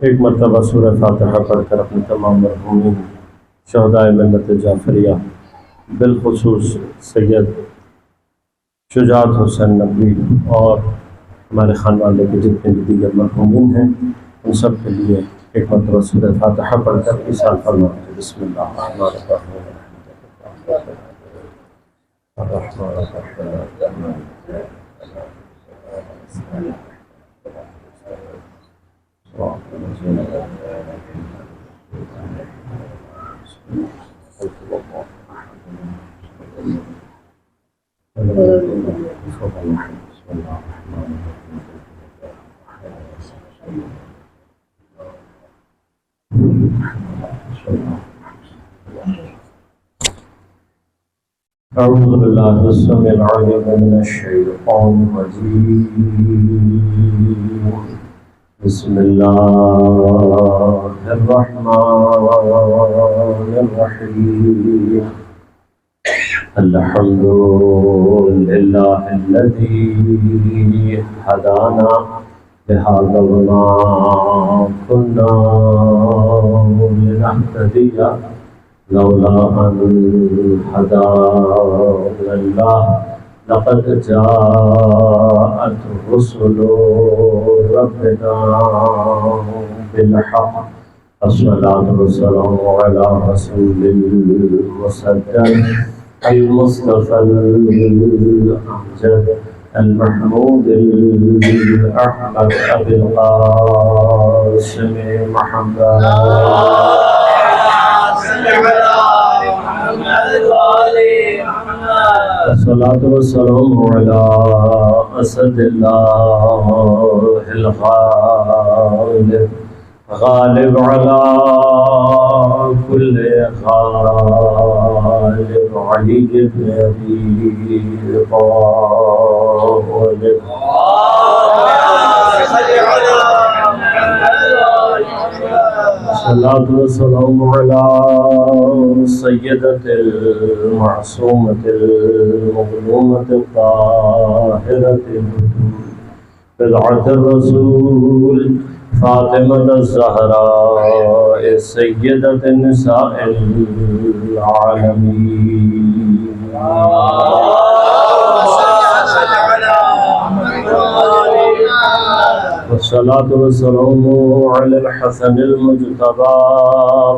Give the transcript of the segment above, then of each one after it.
ایک مرتبہ سورہ فاتحہ پڑھ کر اپنے تمام مرحومین شہدائے ملت جعفریہ بالخصوص سید شجاعت حسین نقوی اور ہمارے خاندان کے جتنے بھی دیگر مرحومین ہیں ان سب کے لیے ایک مرتبہ سورہ فاتحہ پڑھ کر اِسال فرماتے ہیں۔ بسم اللہ الرحمن الرحیم۔ اعوذ باللہ السمیع العلیم من الشیطان الرجیم، بسم اللہ الرحمن الرحیم۔ الحمد للہ الذی ہدانا لہذا وما كنا لنهتدی لولا أن هدانا الله لقد جاءت رسل ربنا بالحق الصلاة والسلام على رسول المصدق المصطفى الأمجد المحمود الأحمد أبي القاسم محمد الصلاة والسلام على أسد الله الغالب غالب على كل غالب علي بن أبي طالب الصلاة والسلام على سيدة المعصومة المظلومة الطاهرة بضعة الرسول فاطمة الزهراء سيدة النساء العالمين والصلاة والسلام على الحسن المجتبى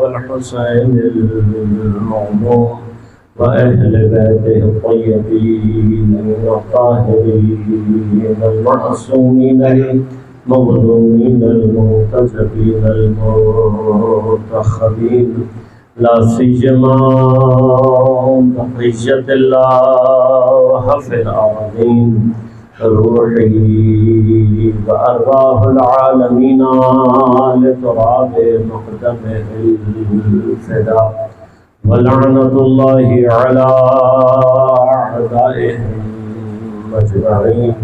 والحسين المعظوم وأهل بيته الطيبين الطاهرين المعصومين المظلومين المنتجبين المنتخبين لا سيما بقية الله في الأرضين روحي وأرواح العالمين لتراب مقدمه الفداء ولعنة الله على أعدائهم أجمعين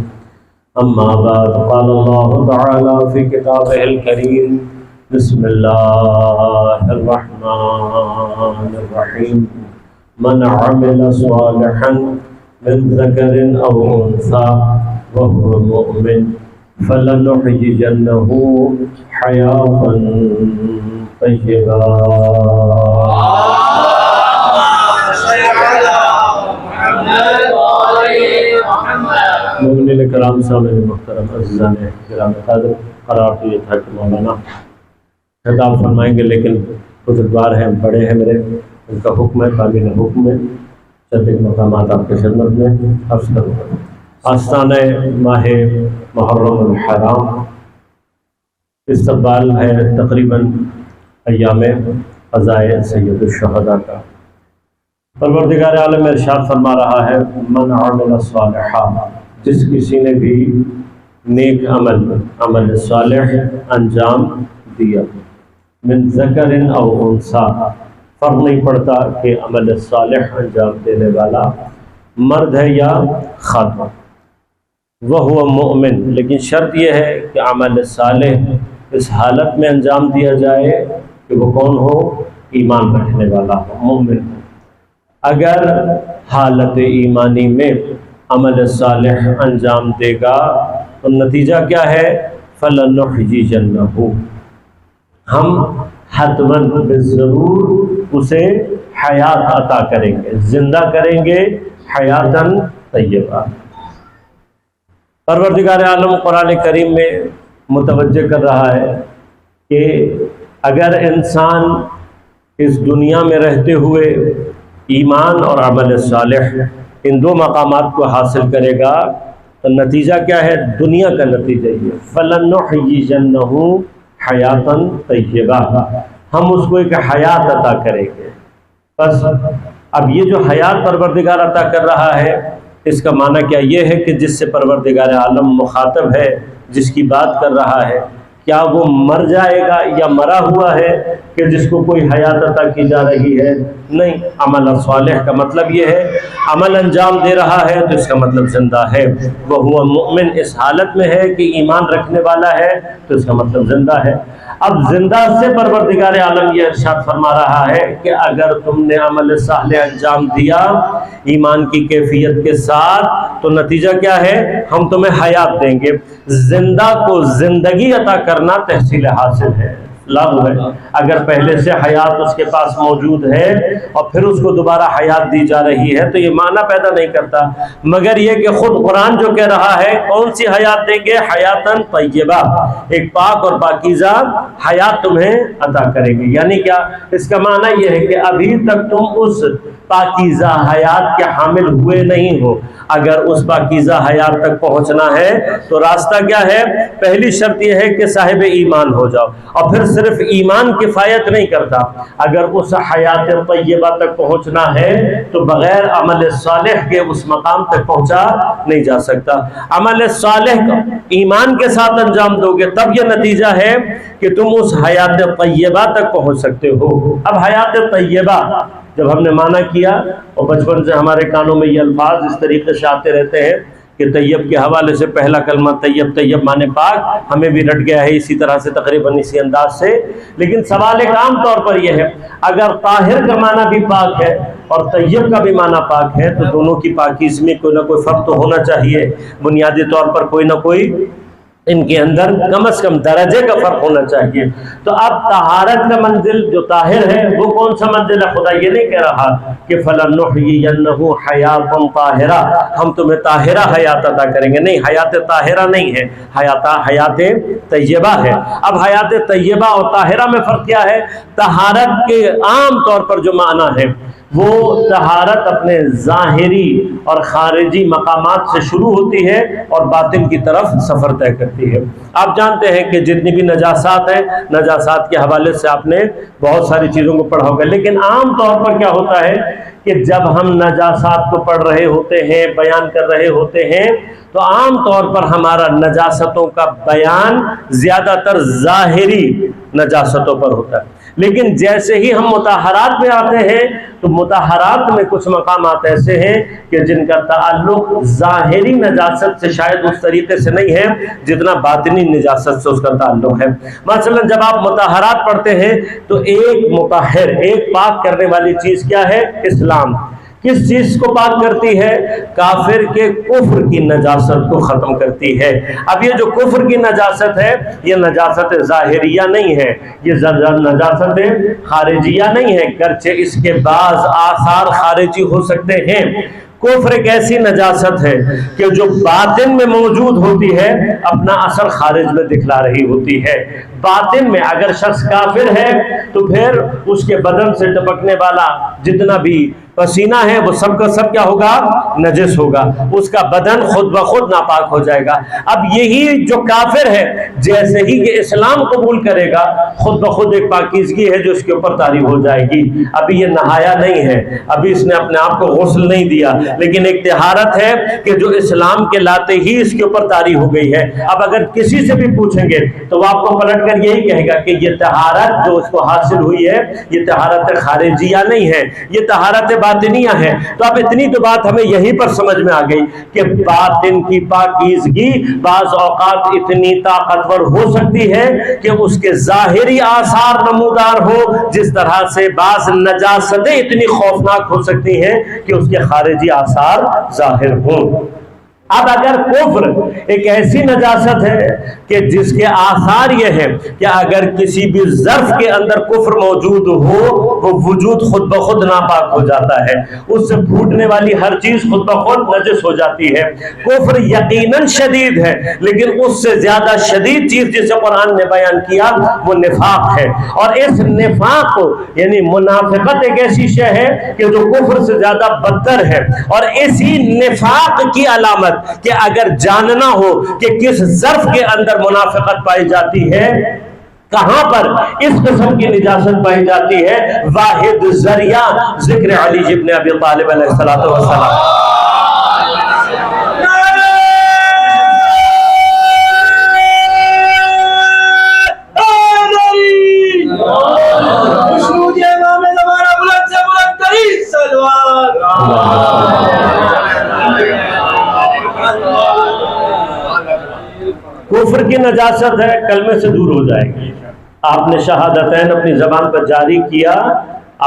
أما بعد قال الله تعالى في كتابه الكريم بسم الله الرحمن الرحيم من عمل صالحا من ذكر أو أنثى وهو مؤمن فلنحيينه حياة طيبة مومنین کرام سامعین محترم عزیزان کرام قادر قرار تو یہ تھا کہ مولانا خطاب فرمائیں گے، لیکن بزرگوار ہیں، بڑے ہیں میرے، ان کا حکم ہے، قابل حکم ہے، چند ایک مقامات آپ کی خدمت میں عرض کروں گا۔ آستانہ ماہ محرم الحرام استقبال ہے تقریباً ایام قضائے سید الشہداء کا۔ پروردگار عالم ارشاد فرما رہا ہے من عمل صالحا، جس کسی نے بھی نیک عمل صالح انجام دیا، من ذکر او انثی، فرق نہیں پڑتا کہ عمل صالح انجام دینے والا مرد ہے یا خاتون، وہو مؤمن، لیکن شرط یہ ہے کہ عمل صالح اس حالت میں انجام دیا جائے کہ وہ کون ہو؟ ایمان رکھنے والا ہو، مومن ہو۔ اگر حالت ایمانی میں عمل صالح انجام دے گا تو نتیجہ کیا ہے؟ فَلَنُحْيِيَنَّهُ، ہم حتماً ضرور اسے حیات عطا کریں گے، زندہ کریں گے حیاتاً طیبہ۔ پروردگار عالم قرآن کریم میں متوجہ کر رہا ہے کہ اگر انسان اس دنیا میں رہتے ہوئے ایمان اور عمل صالح ان دو مقامات کو حاصل کرے گا تو نتیجہ کیا ہے؟ دنیا کا نتیجہ یہ فَلَنُحْيِيَنَّهُ حَيَاتًا طَيِّبَةً، ہم اس کو ایک حیات عطا کریں گے۔ بس اب یہ جو حیات پروردگار عطا کر رہا ہے اس کا معنی کیا یہ ہے کہ جس سے پروردگار عالم مخاطب ہے، جس کی بات کر رہا ہے، کیا وہ مر جائے گا یا مرا ہوا ہے کہ جس کو کوئی حیات عطا کی جا رہی ہے؟ نہیں، عمل صالح کا مطلب یہ ہے عمل انجام دے رہا ہے تو اس کا مطلب زندہ ہے، وہ مؤمن اس حالت میں ہے کہ ایمان رکھنے والا ہے تو اس کا مطلب زندہ ہے۔ اب زندہ سے پروردگار عالم یہ ارشاد فرما رہا ہے کہ اگر تم نے عمل صالح انجام دیا ایمان کی کیفیت کے ساتھ تو نتیجہ کیا ہے؟ ہم تمہیں حیات دیں گے۔ زندہ کو زندگی عطا کرنا تحصیل حاصل ہے، لازم ہے۔ اگر پہلے سے حیات اس کے پاس موجود ہے اور پھر اس کو دوبارہ حیات دی جا رہی ہے تو یہ معنی پیدا نہیں کرتا، مگر یہ کہ خود قرآن جو کہہ رہا ہے کون سی حیات دیں گے؟ حیاتاً طیبہ، ایک پاک اور پاکیزہ حیات تمہیں عطا کریں گے۔ یعنی کیا؟ اس کا معنی یہ ہے کہ ابھی تک تم اس پاکیزہ حیات کے حامل ہوئے نہیں ہو۔ اگر اس پاکیزہ حیات تک پہنچنا ہے تو راستہ کیا ہے؟ پہلی شرط یہ ہے کہ صاحب ایمان ہو جاؤ، اور پھر صرف ایمان کفایت نہیں کرتا، اگر اس حیات طیبہ تک پہنچنا ہے تو بغیر عمل صالح کے اس مقام تک پہنچا نہیں جا سکتا۔ عمل صالح کا ایمان کے ساتھ انجام دو گے تب یہ نتیجہ ہے کہ تم اس حیات طیبہ تک پہنچ سکتے ہو۔ اب حیات طیبہ جب ہم نے معنی کیا اور بچپن سے ہمارے کانوں میں یہ الفاظ اس طریقے سے آتے رہتے ہیں کہ طیب کے حوالے سے پہلا کلمہ طیب، طیب معنی پاک، ہمیں بھی رٹ گیا ہے اسی طرح سے تقریباً اسی انداز سے، لیکن سوال ایک عام طور پر یہ ہے اگر طاہر کا معنی بھی پاک ہے اور طیب کا بھی معنی پاک ہے تو دونوں کی پاکیزگی میں کوئی نہ کوئی فرق تو ہونا چاہیے، بنیادی طور پر کوئی نہ کوئی ان کے اندر کم از کم درجے کا فرق ہونا چاہیے۔ تو اب طہارت کا منزل جو طاہر ہے وہ کون سا منزل ہے؟ خدا یہ نہیں کہہ رہا کہ فَلَنُحْيِيَنَّهُ حَيَاتًا طَاهِرَةً، ہم تمہیں طاہرہ حیات عطا کریں گے، نہیں، حیات طاہرہ نہیں ہے، حیات طیبہ ہے۔ اب حیات طیبہ اور طاہرہ میں فرق کیا ہے؟ طہارت کے عام طور پر جو معنی ہے وہ طہارت اپنے ظاہری اور خارجی مقامات سے شروع ہوتی ہے اور باطن کی طرف سفر طے کرتی ہے۔ آپ جانتے ہیں کہ جتنی بھی نجاسات ہیں، نجاسات کے حوالے سے آپ نے بہت ساری چیزوں کو پڑھا ہوگا، لیکن عام طور پر کیا ہوتا ہے کہ جب ہم نجاسات کو پڑھ رہے ہوتے ہیں، بیان کر رہے ہوتے ہیں تو عام طور پر ہمارا نجاستوں کا بیان زیادہ تر ظاہری نجاستوں پر ہوتا ہے، لیکن جیسے ہی ہم مطہرات میں آتے ہیں تو مطہرات میں کچھ مقامات ایسے ہیں کہ جن کا تعلق ظاہری نجاست سے شاید اس طریقے سے نہیں ہے جتنا باطنی نجاست سے اس کا تعلق ہے۔ مثلا جب آپ مطہرات پڑھتے ہیں تو ایک مطہر، ایک پاک کرنے والی چیز کیا ہے؟ اسلام۔ کس چیز کو پاک کرتی ہے؟ کافر کے کفر کی نجاست کو ختم کرتی ہے۔ اب یہ جو کفر کی نجاست ہے یہ نجاست ظاہریہ نہیں ہے، یہ نجاست خارجیہ نہیں ہے، گرچہ اس کے بعض آثار خارجی ہو سکتے ہیں۔ کفر ایک ایسی نجاست ہے کہ جو باطن میں موجود ہوتی ہے اپنا اثر خارج میں دکھلا رہی ہوتی ہے۔ باطن میں اگر شخص کافر ہے تو پھر اس کے بدن سے ٹپکنے والا جتنا بھی پسینہ ہے وہ سب کا سب کیا ہوگا؟ نجس ہوگا، اس کا بدن خود بخود ناپاک ہو جائے گا۔ اب یہی جو کافر ہے جیسے ہی یہ اسلام قبول کرے گا خود بخود ایک پاکیزگی ہے جو اس کے اوپر طاری ہو جائے گی۔ ابھی یہ نہایا نہیں ہے، ابھی اس نے اپنے آپ کو غسل نہیں دیا، لیکن ایک طہارت ہے کہ جو اسلام کے لاتے ہی اس کے اوپر طاری ہو گئی ہے۔ اب اگر کسی سے بھی پوچھیں گے تو وہ آپ کو پلٹ کر یہی کہے گا کہ یہ طہارت جو اس کو حاصل ہوئی ہے یہ طہارت خارجیہ نہیں ہے، یہ طہارت باطنیہ ہے۔ تو اب اتنی تو بات ہمیں یہیں پر سمجھ میں آ گئی کہ باطن کی پاکیزگی بعض اوقات اتنی طاقتور ہو سکتی ہے کہ اس کے ظاہری آثار نمودار ہو، جس طرح سے بعض نجاستیں اتنی خوفناک ہو سکتی ہیں کہ اس کے خارجی آثار ظاہر ہوں۔ اب اگر کفر ایک ایسی نجاست ہے کہ جس کے آثار یہ ہے کہ اگر کسی بھی ظرف کے اندر کفر موجود ہو وہ وجود خود بخود ناپاک ہو جاتا ہے، اس سے پھوٹنے والی ہر چیز خود بخود نجس ہو جاتی ہے۔ کفر یقیناً شدید ہے، لیکن اس سے زیادہ شدید چیز جسے قرآن نے بیان کیا وہ نفاق ہے، اور اس نفاق کو یعنی منافقت ایک ایسی شے ہے کہ جو کفر سے زیادہ بدتر ہے، اور اسی نفاق کی علامت کہ اگر جاننا ہو کہ کس ظرف کے اندر منافقت پائی جاتی ہے، کہاں پر اس قسم کی نجاست پائی جاتی ہے، واحد ذریعہ ذکر علی ابن ابی طالب علیہ السلام۔ کفر کی نجاست ہے، کلمے سے دور ہو جائے گی۔ آپ نے شہادتین اپنی زبان پر جاری کیا،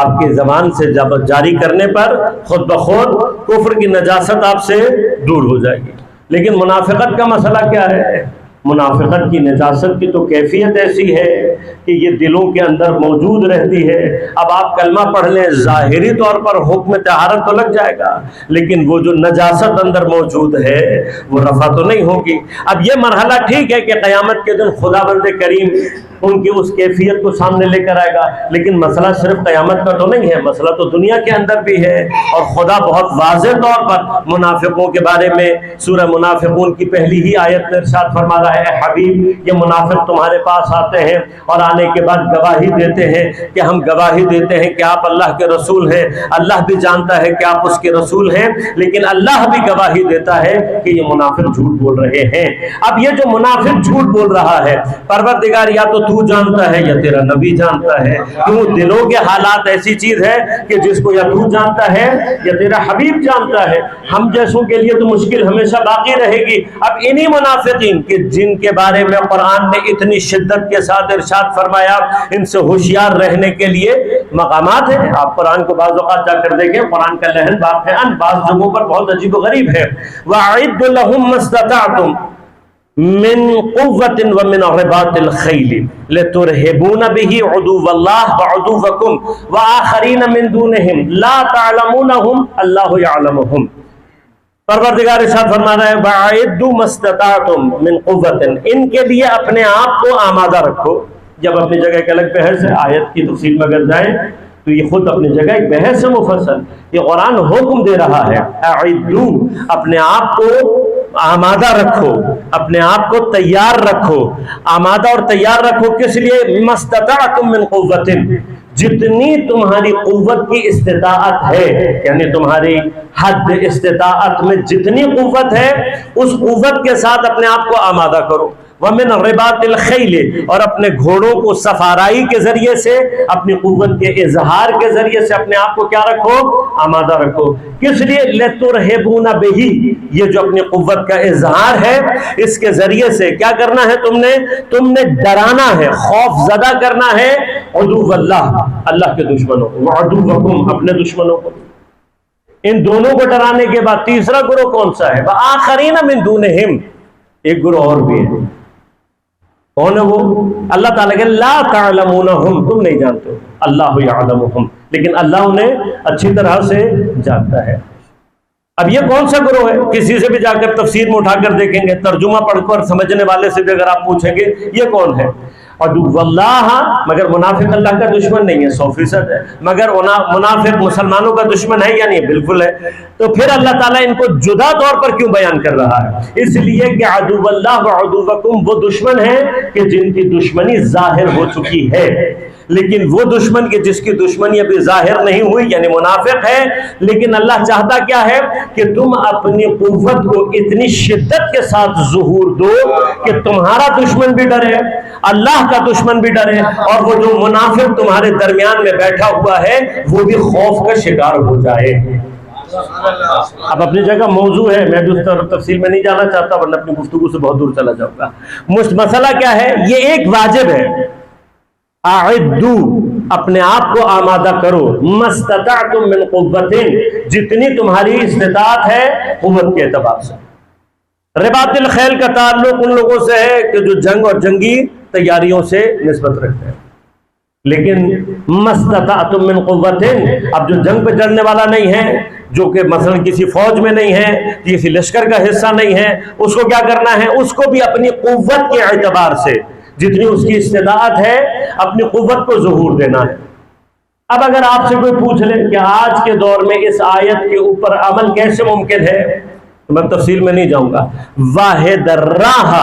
آپ کی زبان سے جاری کرنے پر خود بخود کفر کی نجاست آپ سے دور ہو جائے گی۔ لیکن منافقت کا مسئلہ کیا ہے؟ منافقت کی نجاست کی تو کیفیت ایسی ہے کہ یہ دلوں کے اندر موجود رہتی ہے۔ اب آپ کلمہ پڑھ لیں، ظاہری طور پر حکم طہارت تو لگ جائے گا، لیکن وہ جو نجاست اندر موجود ہے وہ رفع تو نہیں ہوگی۔ اب یہ مرحلہ ٹھیک ہے کہ قیامت کے دن خداوند کریم ان کی اس کیفیت کو سامنے لے کر آئے گا، لیکن مسئلہ صرف قیامت کا تو نہیں ہے، مسئلہ تو دنیا کے اندر بھی ہے۔ اور خدا بہت واضح طور پر منافقوں کے بارے میں سورہ منافقون کی پہلی ہی آیت میں ارشاد فرما رہا ہے، اے حبیب یہ منافق تمہارے پاس آتے ہیں اور آنے کے بعد گواہی دیتے ہیں کہ ہم گواہی دیتے ہیں کہ آپ اللہ کے رسول ہیں، اللہ بھی جانتا ہے کہ آپ اس کے رسول ہیں، لیکن اللہ بھی گواہی دیتا ہے کہ یہ منافق جھوٹ بول رہے ہیں۔ اب یہ جو منافق جھوٹ بول رہا ہے، پروردگار یا تو تو جانتا ہے یا تیرا نبی جانتا ہے، کیوں دلوں کے حالات ایسی چیز ہے کہ جس کو یا تو جانتا ہے یا تیرا حبیب جانتا ہے۔ ہم جیسوں کے لیے تو مشکل ہمیشہ باقی رہے گی۔ اب انہی منافقین کہ جن کے بارے میں قرآن نے اتنی شدت کے ساتھ ارشاد فرمایا ان سے ہوشیار رہنے کے لیے مقامات ہیں۔ آپ قرآن کو بعض اوقات جا کر دیکھیں، قرآن کا لحن واقعاً بعض جگہوں پر بہت عجیب و غریب ہے۔ وَأَعِدُّ لَهُم مَّا اسْتَطَعْتُم من قوة ومن رباط الخيل لترهبون به عدو الله وعدوكم وآخرين من دونهم لا تعلمونهم الله يعلمهم۔ پروردگار ارشاد فرما رہا ہے وَأَعِدُّوا مَا اسْتَطَعْتُم مِّن قُوَّةٍ، ان کے لیے اپنے آپ کو آمادہ رکھو۔ جب اپنی جگہ ایک الگ بحث ہے، آیت کی تفصیل میں اگر جائیں تو یہ خود اپنی جگہ ایک بحث ہے مفصل۔ یہ قرآن حکم دے رہا ہے اعدوا، اپنے آپ کو آمادہ رکھو، اپنے آپ کو تیار رکھو۔ آمادہ اور تیار رکھو کس لیے؟ مستطعتم من قوت، جتنی تمہاری قوت کی استطاعت ہے، یعنی تمہاری حد استطاعت میں جتنی قوت ہے اس قوت کے ساتھ اپنے آپ کو آمادہ کرو۔ وَمِنْ رِبَاطِ الْخَيْلِ، اور اپنے گھوڑوں کو سفارائی کے ذریعے سے، اپنی قوت کے اظہار کے ذریعے سے اپنے آپ کو کیا رکھو؟ آمادہ رکھو۔ کس لیے؟ لِتُرْهِبُونَ بِهِ، یہ جو اپنی قوت کا اظہار ہے اس کے ذریعے سے کیا کرنا ہے؟ تم نے ڈرانا ہے، خوف زدہ کرنا ہے عدو اللہ، اللہ کے دشمنوں کو، وعدوکم، اپنے دشمنوں کو۔ ان دونوں کو ڈرانے کے بعد تیسرا گروہ کون سا ہے؟ وآخرین من دونہم، ایک گروہ اور بھی ہے۔ کون ہے وہ؟ اللہ تعالیٰ کہ لا تعلمونہم، تم نہیں جانتے، اللہ یعلمہم، لیکن اللہ انہیں اچھی طرح سے جانتا ہے۔ اب یہ کون سا گروہ ہے؟ کسی سے بھی جا کر تفسیر میں اٹھا کر دیکھیں گے، ترجمہ پڑھ کر سمجھنے والے سے بھی اگر آپ پوچھیں گے یہ کون ہے؟ عدو اللہ، مگر منافق اللہ کا دشمن نہیں ہے، 100% ہے، مگر منافق مسلمانوں کا دشمن ہے یا نہیں؟ بالکل ہے۔ تو پھر اللہ تعالیٰ ان کو جدا طور پر کیوں بیان کر رہا ہے؟ اس لیے کہ عدو اللہ و عدوکم، وہ دشمن ہیں کہ جن کی دشمنی ظاہر ہو چکی ہے، لیکن وہ دشمن کہ جس کی دشمنی ابھی ظاہر نہیں ہوئی یعنی منافق ہے، لیکن اللہ چاہتا کیا ہے کہ تم اپنی قوت کو اتنی شدت کے ساتھ ظہور دو کہ تمہارا دشمن بھی ڈرے، اللہ کا دشمن بھی ڈرے، اور وہ جو منافق تمہارے درمیان میں بیٹھا ہوا ہے وہ بھی خوف کا شکار ہو جائے۔ اب اپنی جگہ موضوع ہے، میں بھی اس طرف تفصیل میں نہیں جانا چاہتا ورنہ اپنی گفتگو سے بہت دور چلا جاؤں گا۔ مسئلہ کیا ہے؟ یہ ایک واجب ہے، اعدو، اپنے آپ کو آمادہ کرو، مستطعتم من قوت، جتنی تمہاری استطاعت ہے قوت کے اعتبار سے۔ رباط الخیل کا تعلق ان لوگوں سے ہے کہ جو جنگ اور جنگی تیاریوں سے نسبت رکھتے ہیں، لیکن مستطعتم من قوت، اب جو جنگ پہ چڑھنے والا نہیں ہے، جو کہ مثلا کسی فوج میں نہیں ہے، کسی لشکر کا حصہ نہیں ہے، اس کو کیا کرنا ہے؟ اس کو بھی اپنی قوت کے اعتبار سے جتنی اس کی استطاعت ہے اپنی قوت کو ظہور دینا ہے۔ اب اگر آپ سے کوئی پوچھ لے کہ آج کے دور میں اس آیت کے اوپر عمل کیسے ممکن ہے، تو میں تفصیل میں نہیں جاؤں گا۔ واحد راہ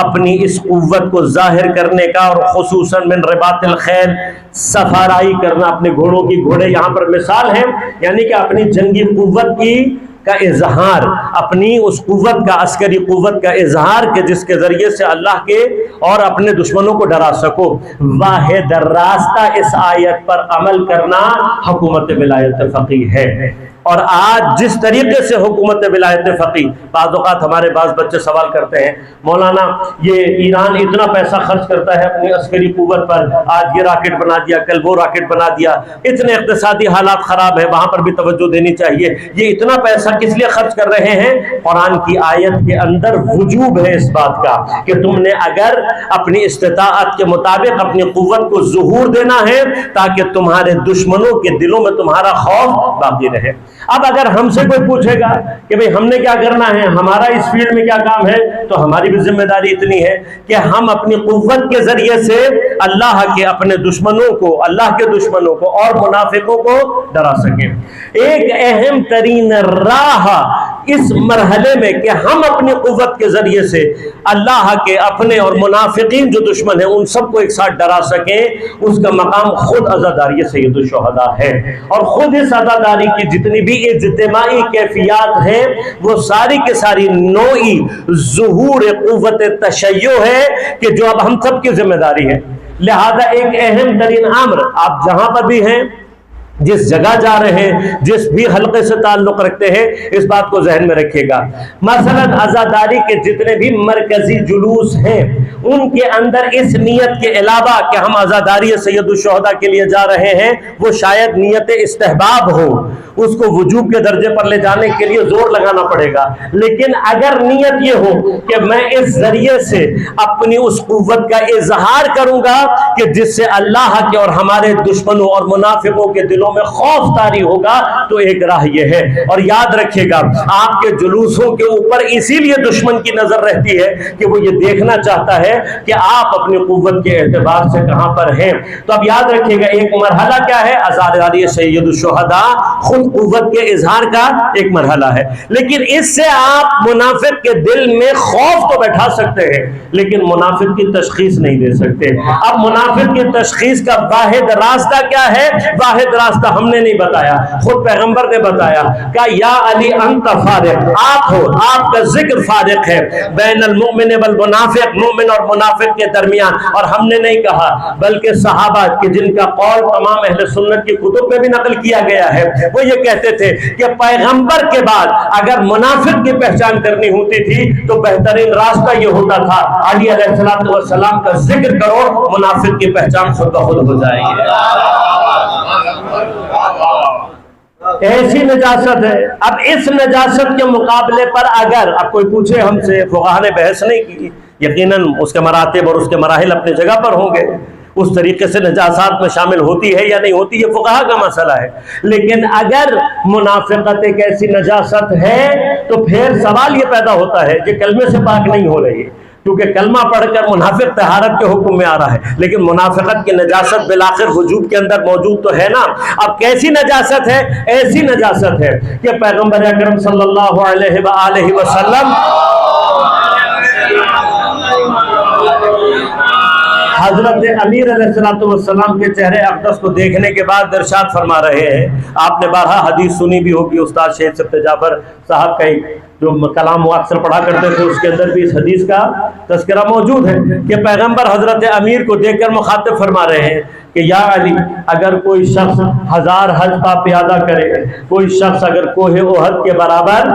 اپنی اس قوت کو ظاہر کرنے کا، اور خصوصاً من رباط الخیل، سفارائی کرنا، اپنے گھوڑوں کی، گھوڑے یہاں پر مثال ہے، یعنی کہ اپنی جنگی قوت کی کا اظہار، اپنی اس قوت کا، عسکری قوت کا اظہار کہ جس کے ذریعے سے اللہ کے اور اپنے دشمنوں کو ڈرا سکو۔ واحد راستہ اس آیت پر عمل کرنا حکومت ولایت فقیہ ہے۔ اور آج جس طریقے سے حکومت ولایت فقیہ، بعض اوقات ہمارے بعض بچے سوال کرتے ہیں، مولانا یہ ایران اتنا پیسہ خرچ کرتا ہے اپنی عسکری قوت پر، آج یہ راکٹ بنا دیا، کل وہ راکٹ بنا دیا، اتنے اقتصادی حالات خراب ہے، وہاں پر بھی توجہ دینی چاہیے، یہ اتنا پیسہ کس لیے خرچ کر رہے ہیں؟ قرآن کی آیت کے اندر وجوب ہے اس بات کا کہ تم نے اگر اپنی استطاعت کے مطابق اپنی قوت کو ظہور دینا ہے تاکہ تمہارے دشمنوں کے دلوں میں تمہارا خوف باقی رہے۔ اب اگر ہم سے کوئی پوچھے گا کہ بھئی ہم نے کیا کرنا ہے، ہمارا اس فیلڈ میں کیا کام ہے، تو ہماری بھی ذمہ داری اتنی ہے کہ ہم اپنی قوت کے ذریعے سے اللہ کے اپنے دشمنوں کو، اللہ کے دشمنوں کو اور منافقوں کو ڈرا سکیں۔ ایک اہم ترین راہ اس مرحلے میں کہ ہم اپنی قوت کے ذریعے سے اللہ کے اپنے اور منافقین جو دشمن ہیں ان سب کو ایک ساتھ ڈرا سکیں، اس کا مقام خود عزاداری سید الشہداء ہے۔ اور خود اس عزاداری کی جتنی بھی اجتماعی کیفیات ہیں وہ ساری کے ساری نوعی ظہور قوت تشیع ہے کہ جو اب ہم سب کی ذمہ داری ہے۔ لہذا ایک اہم ترین امر، آپ جہاں پر بھی ہیں، جس جگہ جا رہے ہیں، جس بھی حلقے سے تعلق رکھتے ہیں، اس بات کو ذہن میں رکھیے گا۔ مثلا عزاداری کے جتنے بھی مرکزی جلوس ہیں ان کے اندر اس نیت کے علاوہ کہ ہم عزاداری سید الشہداء کے لیے جا رہے ہیں، وہ شاید نیت استحباب ہو، اس کو وجوب کے درجے پر لے جانے کے لیے زور لگانا پڑے گا، لیکن اگر نیت یہ ہو کہ میں اس ذریعے سے اپنی اس قوت کا اظہار کروں گا کہ جس سے اللہ کے اور ہمارے دشمنوں اور منافقوں کے دلوں میں خوف طاری ہوگا، تو ایک راہ یہ ہے۔ اور یاد رکھیے گا آپ کے جلوسوں کے اوپر اسی لیے دشمن کی نظر رہتی ہے کہ وہ یہ دیکھنا چاہتا ہے کہ آپ اپنی قوت کے اعتبار سے کہاں پر ہیں۔ تو اب یاد رکھیے گا ایک مرحلہ کیا ہے، عزاداری سید الشہداء خود قوت کے اظہار کا ایک مرحلہ ہے، لیکن اس سے آپ منافق کے دل میں خوف تو بیٹھا سکتے ہیں لیکن منافق کی تشخیص نہیں دے سکتے۔ اب منافق کی تشخیص کا واحد راستہ کیا ہے؟ واحد راستہ ہم نے نہیں بتایا، خود پیغمبر نے بتایا کہ یا علی انت فارق، آپ ہو، آپ کا ذکر فارق ہے بین المؤمن والمنافق، مومن اور منافق کے درمیان۔ اور ہم نے نہیں کہا بلکہ صحابہ کے جن کا قول تمام اہل سنت کی کتب میں بھی نقل کیا گیا ہے، وہ یہ کہتے تھے کہ پیغمبر کے بعد اگر منافق کی پہچان کرنی ہوتی تھی تو بہترین راستہ یہ ہوتا تھا علی علیہ السلام کا ذکر کرو، منافق کی پہچان خود بخود ہو جائے گی۔ ایسی نجاست ہے۔ اب اس نجاست کے مقابلے پر اگر اب کوئی پوچھے ہم سے، فقہا نے بحث نہیں کی، یقیناً اس کے مراتب اور اس کے مراحل اپنی جگہ پر ہوں گے، اس طریقے سے نجاسات میں شامل ہوتی ہے یا نہیں ہوتی یہ فقہا کا مسئلہ ہے، لیکن اگر منافقت ایک ایسی نجاست ہے تو پھر سوال یہ پیدا ہوتا ہے کہ کلمے سے پاک نہیں ہو رہی ہے، کیونکہ کلمہ پڑھ کر منافق طہارت کے حکم میں آ رہا ہے، لیکن منافقت کی نجاست بالآخر وجود کے اندر موجود تو ہے نا۔ اب کیسی نجاست ہے؟ ایسی نجاست ہے کہ پیغمبر اکرم صلی اللہ علیہ وآلہ وسلم حضرت امیر علیہ السلام کے چہرے اقدس کو دیکھنے کے بعد ارشاد فرما رہے ہیں، آپ نے بارہا حدیث سنی بھی ہوگی، استاد شہید سبت جعفر صاحب کا ایک جو کلام وہ اکثر پڑھا کرتے تھے اس کے اندر بھی اس حدیث کا تذکرہ موجود ہے کہ پیغمبر حضرت امیر کو دیکھ کر مخاطب فرما رہے ہیں کہ یا علی، اگر کوئی شخص 1000 حج پا پیادہ کرے، کوئی شخص اگر کوہ احد کے برابر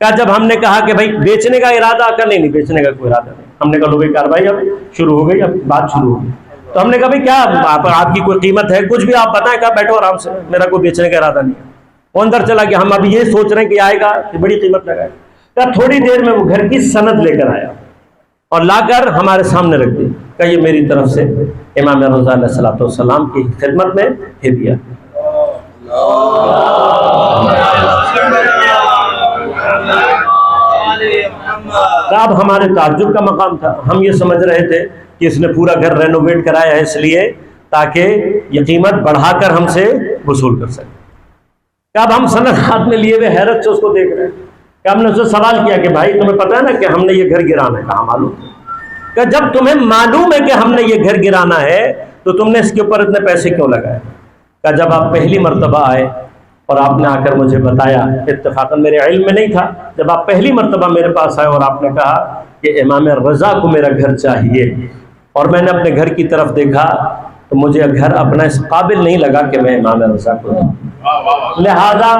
کہا جب ہم نے کہا کہ بھائی بیچنے کا ارادہ کر، نہیں بیچنے کا کوئی ارادہ نہیں. ہم نے کہا لو بھائی کاروائی اب شروع ہو گئی، اب بات شروع ہوگی. تو ہم نے کہا بھائی کیا آپ کی کوئی قیمت ہے، کچھ بھی آپ بتائیں. کہا بیٹھو آرام سے، میرا کوئی بیچنے کا ارادہ نہیں ہے. وہ اندر چلا کہ ہم اب یہ سوچ رہے ہیں کہ آئے گا کہ بڑی قیمت لگائے. کہا تھوڑی دیر میں وہ گھر کی سند لے کر آیا اور لا کر ہمارے سامنے رکھ دی. کہ یہ میری طرف سے امام رضا علیہ السلام کی خدمت میں ہدیہ. اب ہمارے تعجب کا مقام تھا. ہم یہ سمجھ رہے تھے کہ اس نے پورا گھر رینوویٹ کرایا ہے اس لیے تاکہ یہ قیمت بڑھا کر ہم سے وصول کر سکے. کہ اب ہم سند ہاتھ میں لیے ہوئے حیرت سے اس کو دیکھ رہے ہیں. کہ ہم نے اس سے سوال کیا کہ بھائی تمہیں پتہ ہے نا کہ ہم نے یہ گھر گرانا ہے؟ کہاں معلوم. کہ جب تمہیں معلوم ہے کہ ہم نے یہ گھر گرانا ہے تو تم نے اس کے اوپر اتنے پیسے کیوں لگائے؟ کہ جب آپ پہلی مرتبہ آئے اور آپ نے آ کر مجھے بتایا، اتفاقاً میرے علم میں نہیں تھا، جب آپ پہلی مرتبہ میرے پاس آئے اور آپ نے کہا کہ امام رضا کو میرا گھر چاہیے، اور میں نے اپنے گھر کی طرف دیکھا تو مجھے گھر اپنا اس قابل نہیں لگا کہ میں امام رضا کو دوں. لہذا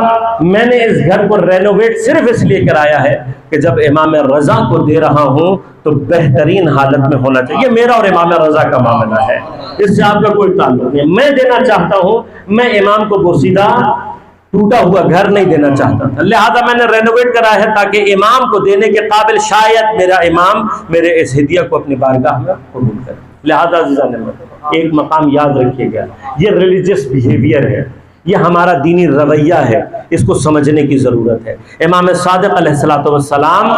میں نے اس گھر کو رینوویٹ صرف اس لیے کرایا ہے کہ جب امام رضا کو دے رہا ہوں تو بہترین حالت میں ہونا چاہیے. میرا اور امام رضا کا معاملہ ہے، اس سے آپ کا کوئی تعلق نہیں. میں دینا چاہتا ہوں، میں امام کو بوسیدہ ٹوٹا ہوا گھر نہیں دینا چاہتا تھا. لہذا میں نے رینوویٹ کرایا ہے تاکہ امام کو دینے کے قابل شاید میرا امام میرے اس ہدیہ کو اپنی بارگاہ میں قبول کرے. لہذا عزیزان ایک مقام یاد رکھیے گا، یہ ریلیجس بیہیویئر ہے، یہ ہمارا دینی رویہ ہے، اس کو سمجھنے کی ضرورت ہے. امام صادق علیہ السلام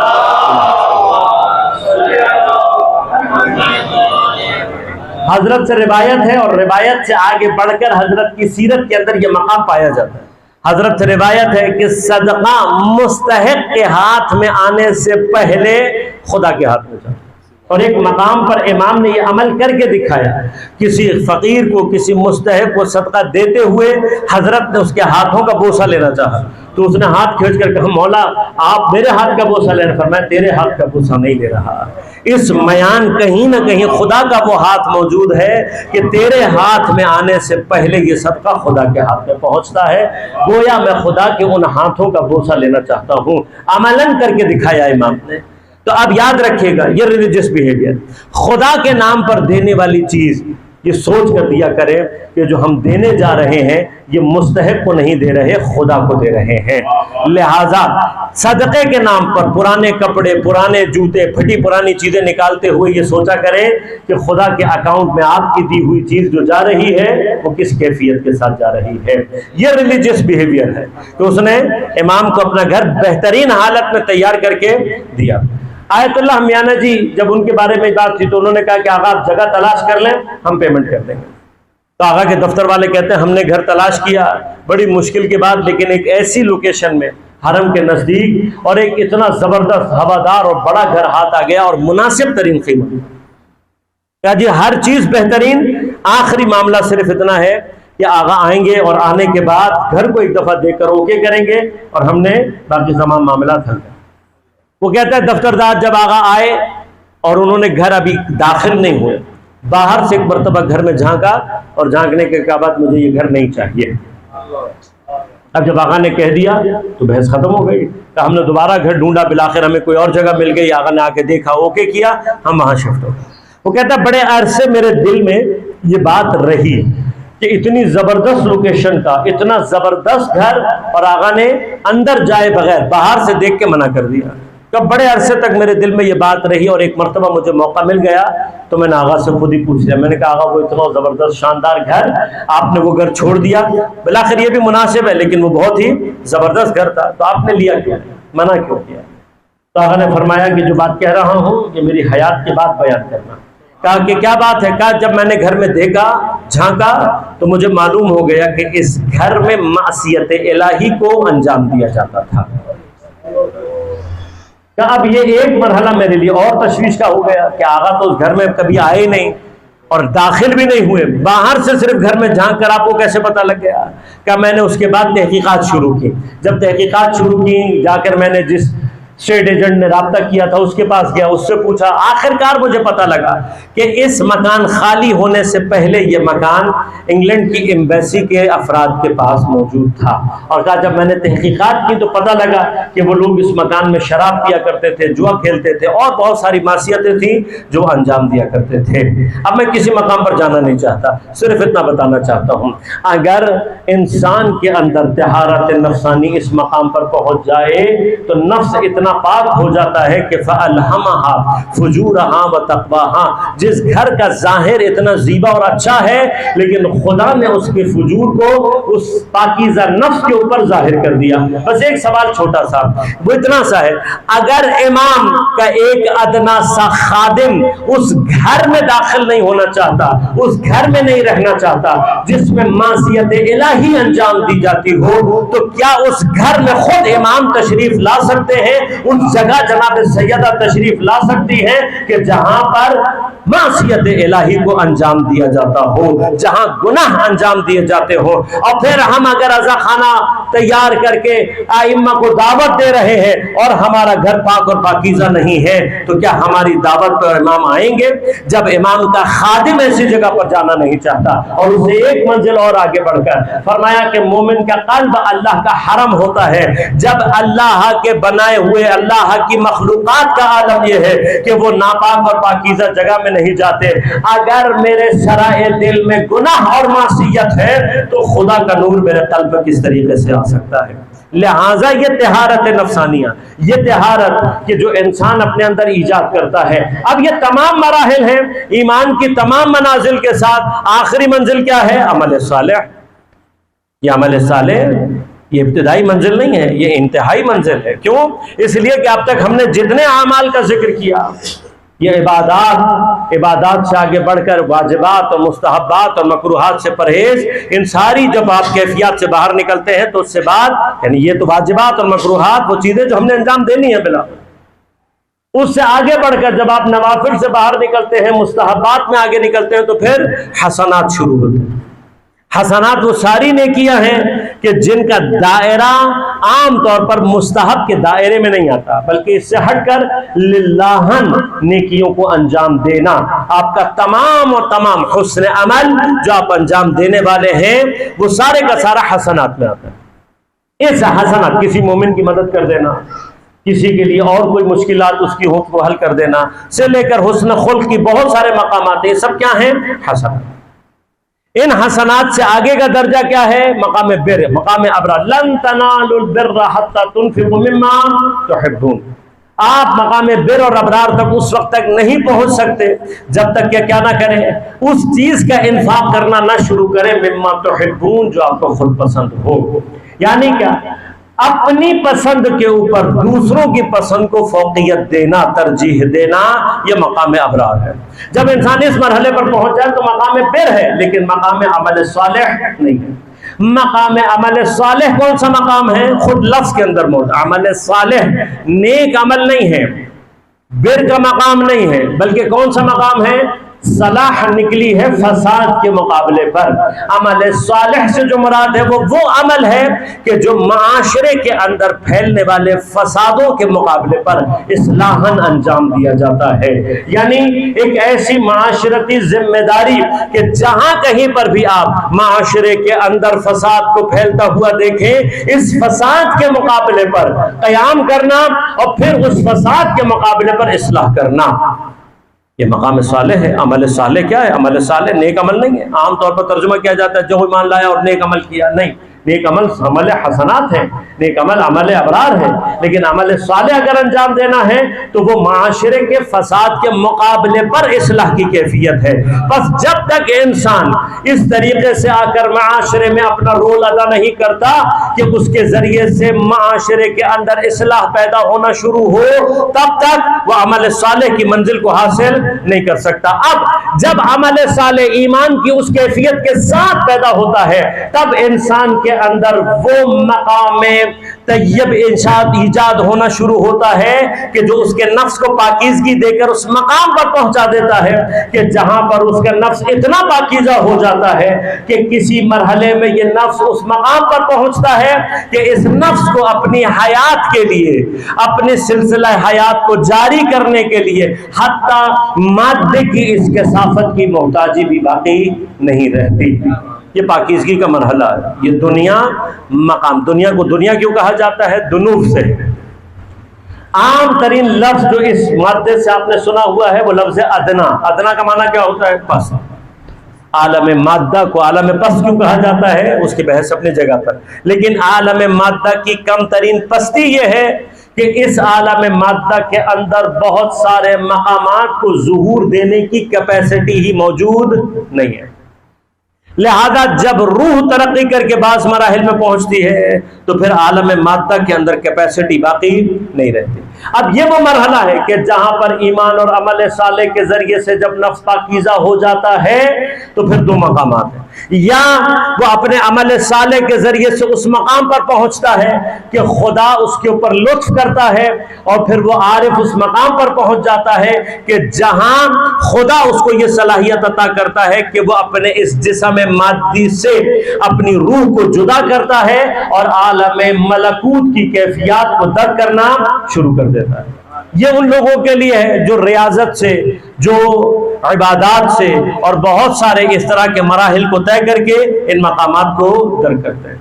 حضرت سے روایت ہے، اور روایت سے آگے بڑھ کر حضرت کی سیرت کے اندر یہ مقام پایا جاتا ہے. حضرت سے روایت ہے کہ صدقہ مستحق کے ہاتھ میں آنے سے پہلے خدا کے ہاتھ میں جاتا. اور ایک مقام پر امام نے یہ عمل کر کے دکھایا، کسی فقیر کو، کسی مستحق کو صدقہ دیتے ہوئے حضرت نے اس کے ہاتھوں کا بوسہ لینا چاہا تو اس نے ہاتھ کھینچ کر کہا مولا آپ میرے ہاتھ کا بوسہ لینا. فرمایا تیرے ہاتھ کا بوسہ نہیں لے رہا. اس میان کہیں نہ کہیں خدا کا وہ ہاتھ موجود ہے کہ تیرے ہاتھ میں آنے سے پہلے یہ صدقہ خدا کے ہاتھ میں پہنچتا ہے. گویا میں خدا کے ان ہاتھوں کا بوسہ لینا چاہتا ہوں. عملاً کر کے دکھایا امام نے. تو اب یاد رکھیے گا یہ ریلیجس بیہیویئر، خدا کے نام پر دینے والی چیز یہ سوچ کر دیا کرے کہ جو ہم دینے جا رہے ہیں یہ مستحق کو نہیں دے رہے، خدا کو دے رہے ہیں. لہٰذا صدقے کے نام پر پرانے کپڑے، پرانے جوتے، پھٹی پرانی چیزیں نکالتے ہوئے یہ سوچا کریں کہ خدا کے اکاؤنٹ میں آپ کی دی ہوئی چیز جو جا رہی ہے وہ کس کیفیت کے ساتھ جا رہی ہے. یہ ریلیجس بیہیویئر ہے کہ اس نے امام کو اپنا گھر بہترین حالت میں تیار کر کے دیا. آیت اللہ میانہ جی جب ان کے بارے میں بات تھی تو انہوں نے کہا کہ آقا آپ جگہ تلاش کر لیں، ہم پیمنٹ کر دیں گے. تو آقا کے دفتر والے کہتے ہیں ہم نے گھر تلاش کیا بڑی مشکل کے بعد، لیکن ایک ایسی لوکیشن میں حرم کے نزدیک اور ایک اتنا زبردست ہوادار اور بڑا گھر ہاتھ آ گیا اور مناسب ترین قیمت. کیا جی ہر چیز بہترین، آخری معاملہ صرف اتنا ہے کہ آقا آئیں گے اور آنے کے بعد گھر کو ایک دفعہ دیکھ کر اوکے کریں گے اور ہم نے باقی تمام معاملات حل کر. وہ کہتا ہے دفتردار جب آقا آئے اور انہوں نے گھر ابھی داخل نہیں ہوئے، باہر سے ایک مرتبہ گھر میں جھانکا اور جھانکنے کے بعد مجھے یہ گھر نہیں چاہیے. اب جب آقا نے کہہ دیا تو بحث ختم ہو گئی. تو ہم نے دوبارہ گھر ڈھونڈا، بالآخر ہمیں کوئی اور جگہ مل گئی. آقا نے آ کے دیکھا، اوکے کیا، ہم وہاں شفٹ ہو گئے. وہ کہتا ہے بڑے عرصے میرے دل میں یہ بات رہی کہ اتنی زبردست لوکیشن کا اتنا زبردست گھر اور آقا نے اندر جائے بغیر باہر سے دیکھ کے منع کر دیا. تو بڑے عرصے تک میرے دل میں یہ بات رہی اور ایک مرتبہ مجھے موقع مل گیا تو میں نے آغا سے خود ہی پوچھ لیا. میں نے کہا آغا وہ اتنا زبردست شاندار گھر آپ نے وہ گھر چھوڑ دیا، بالآخر یہ بھی مناسب ہے لیکن وہ بہت ہی زبردست گھر تھا، تو آپ نے لیا کیوں، منع کیوں کیا؟ تو آغا نے فرمایا کہ جو بات کہہ رہا ہوں یہ میری حیات کی بات بیان کرنا. کہا کہ کیا بات ہے؟ کہا جب میں نے گھر میں دیکھا، جھانکا تو مجھے معلوم ہو گیا کہ اس گھر میں معصیت الہی کو انجام دیا جاتا تھا. اب یہ ایک مرحلہ میرے لیے اور تشویش کا ہو گیا کہ آقا تو اس گھر میں کبھی آئے نہیں اور داخل بھی نہیں ہوئے، باہر سے صرف گھر میں جھانک کر آپ کو کیسے پتہ لگ گیا؟ کہ میں نے اس کے بعد تحقیقات شروع کی. جب تحقیقات شروع کی، جا کر میں نے جس اسٹیٹ ایجنٹ نے رابطہ کیا تھا، اس کے پاس گیا، اس سے پوچھا، آخرکار مجھے پتا لگا کہ اس مکان خالی ہونے سے پہلے یہ مکان انگلینڈ کی ایمبیسی کے افراد کے پاس موجود تھا، اور کہا جب میں نے تحقیقات کی تو پتا لگا کہ وہ لوگ اس مکان میں شراب پیا کرتے تھے، جوا کھیلتے تھے، اور بہت ساری معصیتیں تھیں جو انجام دیا کرتے تھے۔ اب میں کسی مقام پر جانا نہیں چاہتا، صرف اتنا بتانا چاہتا ہوں، اگر انسان کے اندر طہارت نفسانی اس مقام پر پہنچ جائے تو نفس اتنا پاک ہو جاتا ہے کہ فَأَلْهَمَهَا فُجُورَهَا وَتَقْوَاهَا، جس گھر کا ظاہر اتنا زیبا اور اچھا ہے لیکن خدا نے اس کے فجور کو اس پاکیزہ نفس کے اوپر ظاہر کر دیا۔ بس ایک سوال چھوٹا سا، وہ اتنا سا ہے، اگر امام کا ایک ادنا سا خادم اس گھر میں داخل نہیں ہونا چاہتا، اس گھر میں نہیں رہنا چاہتا جس میں معصیت الہی انجام دی جاتی ہو، تو کیا اس گھر میں خود امام تشریف لا سکتے ہیں؟ اس جگہ جناب سیدہ تشریف لا سکتی ہے کہ جہاں پر معصیت الہی کو انجام دیا جاتا ہو، جہاں گناہ انجام دیے جاتے ہو، اور پھر ہم اگر رضا خانہ تیار کر کے ائمہ کو دعوت دے رہے ہیں اور ہمارا گھر پاک اور پاکیزہ نہیں ہے، تو کیا ہماری دعوت پر امام آئیں گے؟ جب امام کا خادم ایسی جگہ پر جانا نہیں چاہتا، اور اسے ایک منزل اور آگے بڑھ کر فرمایا کہ مومن کا قلب اللہ کا حرم ہوتا ہے، جب اللہ کے بنائے ہوئے اللہ کی مخلوقات کا عالم یہ ہے کہ وہ ناپاک اور پاکیزہ جگہ میں نہیں جاتے، اگر میرے سرائے دل میں گناہ اور معصیت ہے تو خدا کا نور میرے قلب میں کس طریقے سے آ سکتا ہے؟ لہٰذا یہ طہارت نفسانیہ، یہ طہارت کہ جو انسان اپنے اندر ایجاد کرتا ہے، اب یہ تمام مراحل ہیں ایمان کی تمام منازل کے ساتھ، آخری منزل کیا ہے؟ عمل صالح۔ یہ عمل صالح یہ ابتدائی منزل نہیں ہے، یہ انتہائی منزل ہے۔ کیوں؟ اس لیے کہ اب تک ہم نے جتنے اعمال کا ذکر کیا، یہ عبادات سے آگے بڑھ کر واجبات اور مستحبات اور مکروہات سے پرہیز، ان ساری جب آپ کیفیات سے باہر نکلتے ہیں تو اس سے بعد، یعنی یہ تو واجبات اور مکروہات وہ چیزیں جو ہم نے انجام دینی ہیں بلا، اس سے آگے بڑھ کر جب آپ نوافل سے باہر نکلتے ہیں، مستحبات میں آگے نکلتے ہیں، تو پھر حسنات شروع ہوتے ہیں۔ حسنات وہ ساری نیکیاں ہیں کہ جن کا دائرہ عام طور پر مستحب کے دائرے میں نہیں آتا، بلکہ اس سے ہٹ کر للہن نیکیوں کو انجام دینا، آپ کا تمام اور تمام حسن عمل جو آپ انجام دینے والے ہیں وہ سارے کا سارا حسنات میں آتا ہے۔ اس حسنات، کسی مومن کی مدد کر دینا، کسی کے لیے اور کوئی مشکلات اس کی ہو تو حل کر دینا، سے لے کر حسن خلق کی بہت سارے مقامات، یہ سب کیا ہیں؟ حسنات۔ ان حسنات سے آگے کا درجہ کیا ہے؟ مقام بر، مقام ابرار۔ لن تنالوا البر حتى تنفقوا مما تحبون۔ آپ مقام بر اور ابرار تک اس وقت تک نہیں پہنچ سکتے جب تک کہ کیا نہ کریں، اس چیز کا انفاق کرنا نہ شروع کریں مما تحبون، جو آپ کو خود پسند ہو۔ یعنی کیا؟ اپنی پسند کے اوپر دوسروں کی پسند کو فوقیت دینا، ترجیح دینا، یہ مقام ابرار ہے۔ جب انسان اس مرحلے پر پہنچ جائے تو مقام بر ہے، لیکن مقام عمل صالح نہیں ہے۔ مقام عمل صالح کون سا مقام ہے؟ خود لفظ کے اندر موجود عمل صالح، نیک عمل نہیں ہے، بر کا مقام نہیں ہے، بلکہ کون سا مقام ہے؟ صلاح نکلی ہے فساد کے مقابلے پر۔ عمل صالح سے جو مراد ہے وہ عمل ہے کہ جو معاشرے کے اندر پھیلنے والے فسادوں کے مقابلے پر اصلاحاً انجام دیا جاتا ہے، یعنی ایک ایسی معاشرتی ذمہ داری کہ جہاں کہیں پر بھی آپ معاشرے کے اندر فساد کو پھیلتا ہوا دیکھیں، اس فساد کے مقابلے پر قیام کرنا اور پھر اس فساد کے مقابلے پر اصلاح کرنا، یہ مقام صالح ہے۔ عمل صالح کیا ہے؟ عمل صالح نیک عمل نہیں ہے۔ عام طور پر ترجمہ کیا جاتا ہے جو ایمان لایا اور نیک عمل کیا، نہیں، نیک عمل عمل حسنات ہے، نیک عمل عمل ابرار ہے، لیکن عمل صالح اگر انجام دینا ہے تو وہ معاشرے کے فساد کے مقابلے پر اصلاح کی کیفیت ہے۔ بس جب تک انسان اس طریقے سے آ کر معاشرے میں اپنا رول ادا نہیں کرتا کہ اس کے ذریعے سے معاشرے کے اندر اصلاح پیدا ہونا شروع ہو، تب تک وہ عمل صالح کی منزل کو حاصل نہیں کر سکتا۔ اب جب عمل صالح ایمان کی اس کیفیت کے ساتھ پیدا ہوتا ہے، تب انسان کے اندر وہ مقام طیب ایجاد ہونا شروع ہوتا ہے کہ جو اس کے نفس کو پاکیزگی دے کر اس مقام پر پہنچا دیتا ہے کہ جہاں پر اس کا نفس اتنا پاکیزہ ہو جاتا ہے کہ کسی مرحلے میں یہ نفس اس مقام پر پہنچتا ہے کہ اس نفس کو اپنی حیات کے لیے، اپنے سلسلہ حیات کو جاری کرنے کے لیے حتیٰ مادے کی اس کثافت کی محتاجی بھی باقی نہیں رہتی۔ یہ پاکیزگی کا مرحلہ ہے۔ یہ دنیا مقام، دنیا کو دنیا کیوں کہا جاتا ہے؟ دنوف سے۔ عام ترین لفظ جو اس مادے سے آپ نے سنا ہوا ہے وہ لفظ ادنا۔ ادنا کا معنی کیا ہوتا ہے؟ پس۔ عالم مادہ کو عالم پس کیوں کہا جاتا ہے؟ اس کی بحث اپنی جگہ پر، لیکن عالم مادہ کی کم ترین پستی یہ ہے کہ اس عالم مادہ کے اندر بہت سارے مقامات کو ظہور دینے کی کیپیسٹی ہی موجود نہیں ہے۔ لہذا جب روح ترقی کر کے بعض مراحل میں پہنچتی ہے تو پھر عالم مادہ کے اندر کیپیسٹی باقی نہیں رہتی۔ اب یہ وہ مرحلہ ہے کہ جہاں پر ایمان اور عمل صالح کے ذریعے سے جب نفس پاکیزہ ہو جاتا ہے تو پھر دو مقامات ہیں، یا وہ اپنے عمل صالح کے ذریعے سے اس مقام پر پہنچتا ہے کہ خدا اس کے اوپر لطف کرتا ہے، اور پھر وہ عارف اس مقام پر پہنچ جاتا ہے کہ جہاں خدا اس کو یہ صلاحیت عطا کرتا ہے کہ وہ اپنے اس جسم مادی سے اپنی روح کو جدا کرتا ہے اور عالم ملکوت کی کیفیات کو درک کرنا شروع کر دیتا ہے۔ یہ ان لوگوں کے لیے ہے جو ریاضت سے، جو عبادات سے اور بہت سارے اس طرح کے مراحل کو طے کر کے ان مقامات کو درک کرتے ہیں۔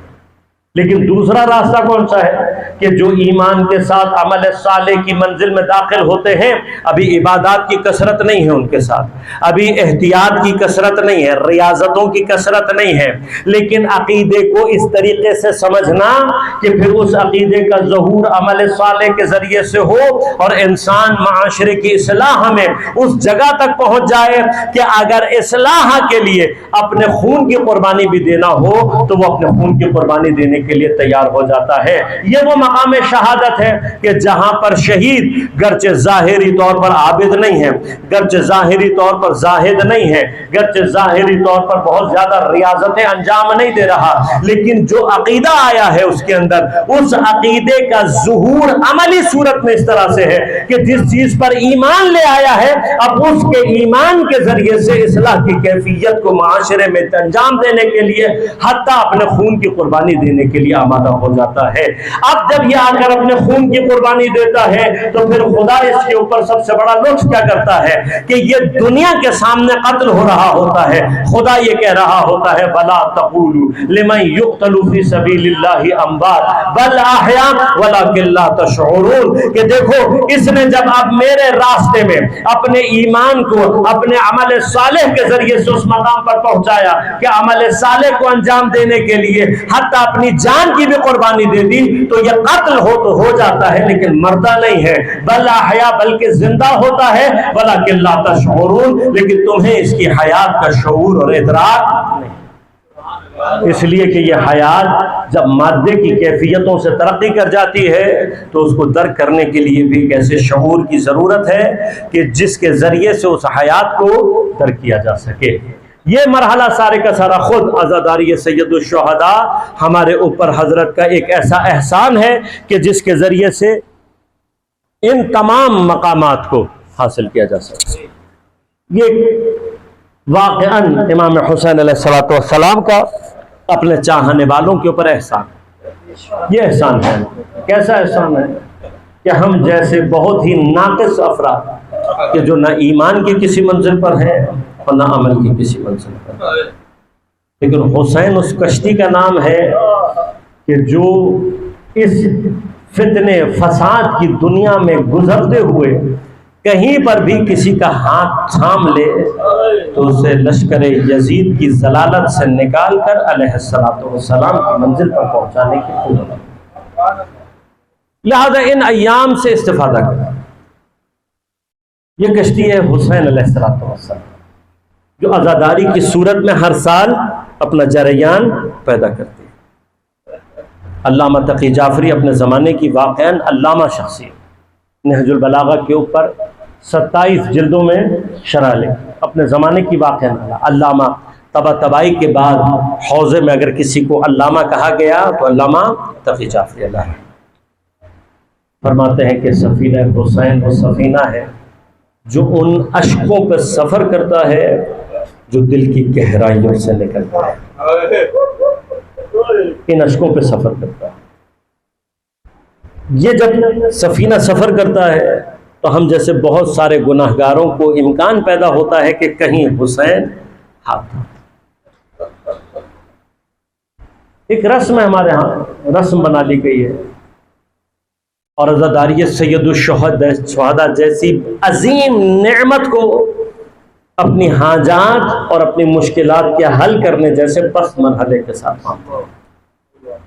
لیکن دوسرا راستہ کون سا ہے کہ جو ایمان کے ساتھ عمل صالح کی منزل میں داخل ہوتے ہیں، ابھی عبادات کی کثرت نہیں ہے ان کے ساتھ، ابھی احتیاط کی کثرت نہیں ہے، ریاضتوں کی کثرت نہیں ہے، لیکن عقیدے کو اس طریقے سے سمجھنا کہ پھر اس عقیدے کا ظہور عمل صالح کے ذریعے سے ہو اور انسان معاشرے کی اصلاح میں اس جگہ تک پہنچ جائے کہ اگر اصلاح کے لیے اپنے خون کی قربانی بھی دینا ہو تو وہ اپنے خون کی قربانی دینے کے لیے تیار ہو جاتا ہے۔ یہ وہ مقام شہادت ہے کہ جہاں پر شہید گرچہ ظاہری طور پر عابد نہیں ہے، گرچہ ظاہری طور پر زاہد نہیں ہے، گرچہ ظاہری طور پر بہت زیادہ ریاضتیں انجام نہیں دے رہا، لیکن جو عقیدہ آیا ہے اس کے اندر، اس عقیدے کا ظہور عملی صورت میں اس طرح سے ہے کہ جس چیز پر ایمان لے آیا ہے اب اس کے ایمان کے ذریعے سے اصلاح کی کیفیت کو معاشرے میں انجام دینے کے لیے حتیٰ اپنے خون کی قربانی دینے کے لیے آمادہ ہو جاتا ہے۔ اب جب یہ آ کر اپنے خون کی قربانی دیتا ہے تو پھر خدا اس کے اوپر سب سے بڑا لطف کیا کرتا ہے کہ یہ دنیا کے سامنے قتل ہو رہا ہوتا ہے، خدا یہ کہہ رہا ہوتا ہے وَلَا تَقُولُوا لِمَنْ يُقْتَلُ فِي سَبِيلِ اللَّهِ أَمْوَاتٌ بَلْ أَحْيَاءٌ وَلَكِنْ لَا تَشْعُرُونَ، کہ دیکھو اس نے جب اب میرے راستے میں اپنے ایمان کو اپنے عمل صالح کے ذریعے سے اس مقام پر پہنچایا کہ عمل صالح کو انجام دینے کے لیے حتیٰ اپنی جان کی بھی قربانی دے دی تو یہ قتل ہو تو ہو جاتا ہے لیکن مردہ نہیں ہے، بل احیا بلکہ زندہ ہوتا ہے، ولکن لا تشعرون لیکن تمہیں اس کی حیات کا شعور اور ادراک نہیں۔ اس لیے کہ یہ حیات جب مادے کی کیفیتوں سے ترقی کر جاتی ہے تو اس کو درک کرنے کے لیے بھی ایک ایسے شعور کی ضرورت ہے کہ جس کے ذریعے سے اس حیات کو درک کیا جا سکے۔ یہ مرحلہ سارے کا سارا خود عزاداری سید الشہداء ہمارے اوپر حضرت کا ایک ایسا احسان ہے کہ جس کے ذریعے سے ان تمام مقامات کو حاصل کیا جا سکے۔ یہ واقعاً امام حسین علیہ السلام کا اپنے چاہنے والوں کے اوپر احسان، یہ احسان ہے۔ کیسا احسان ہے کہ ہم جیسے بہت ہی ناقص افراد کہ جو نہ ایمان کی کسی منزل پر ہیں اور نہ عمل کی کسی منزل پر، لیکن حسین اس کشتی کا نام ہے کہ جو اس فتنے فساد کی دنیا میں گزرتے ہوئے کہیں پر بھی کسی کا ہاتھ تھام لے تو اسے لشکر یزید کی ضلالت سے نکال کر علیہ السلام کی منزل پر پہنچانے کی قدرت۔ لہذا ان ایام سے استفادہ کریں۔ یہ کشتی ہے حسین علیہ السلام جو عزاداری کی صورت میں ہر سال اپنا جریان پیدا کرتی ہے۔ علامہ تقی جعفری اپنے زمانے کی واقعاً علامہ شخصیت، نہج البلاغہ کے اوپر 27 جلدوں میں شرح لکھی، اپنے زمانے کی واقعاً علامہ طباطبائی کے بعد حوزے میں اگر کسی کو علامہ کہا گیا تو علامہ تقی جعفری اللہ ہے۔ فرماتے ہیں کہ سفینہ حسین وہ سفینہ ہے جو ان اشکوں پہ سفر کرتا ہے جو دل کی گہرائیوں سے نکلتا ہے، ان اشکوں پہ سفر کرتا ہے۔ یہ جب سفینہ سفر کرتا ہے تو ہم جیسے بہت سارے گناہ گاروں کو امکان پیدا ہوتا ہے کہ کہیں حسین ہاتھ، ایک رسم ہے ہمارے ہاں، رسم بنا لی گئی ہے، اور عزاداری سید الشہداء جیسی عظیم نعمت کو اپنی حاجات اور اپنی مشکلات کے حل کرنے جیسے پست مرحلے کے ساتھ مانتا ہوں۔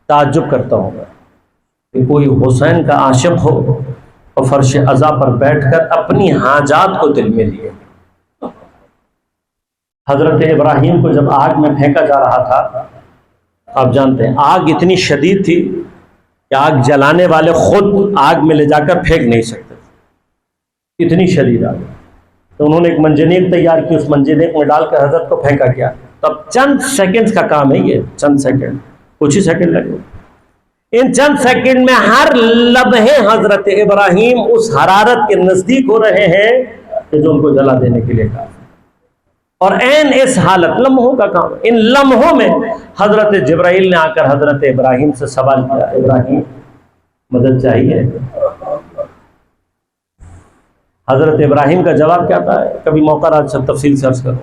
تعجب کرتا ہوں کہ کوئی حسین کا عاشق ہو اور فرش عزا پر بیٹھ کر اپنی حاجات کو دل میں لیے۔ حضرت ابراہیم کو جب آگ میں پھینکا جا رہا تھا، آپ جانتے ہیں آگ اتنی شدید تھی کہ آگ جلانے والے خود آگ میں لے جا کر پھینک نہیں سکتے، اتنی شدید آگ۔ تو انہوں نے ایک منجنیق تیار کی، اس منجنیق میں ڈال کر حضرت کو پھینکا گیا۔ تو اب چند سیکنڈز کا کام ہے، یہ چند سیکنڈ، کچھ ہی سیکنڈ لگے، ان چند سیکنڈ میں ہر لمحے حضرت ابراہیم اس حرارت کے نزدیک ہو رہے ہیں کہ جو ان کو جلا دینے کے لیے کہا، اور عین اس حالت، لمحوں کا کام، ان لمحوں میں حضرت جبرائیل نے آ کر حضرت ابراہیم سے سوال کیا، ابراہیم مدد چاہیے؟ حضرت ابراہیم کا جواب کیا تھا؟ کبھی موقع رہا اچھا تفصیل سے عرض کروں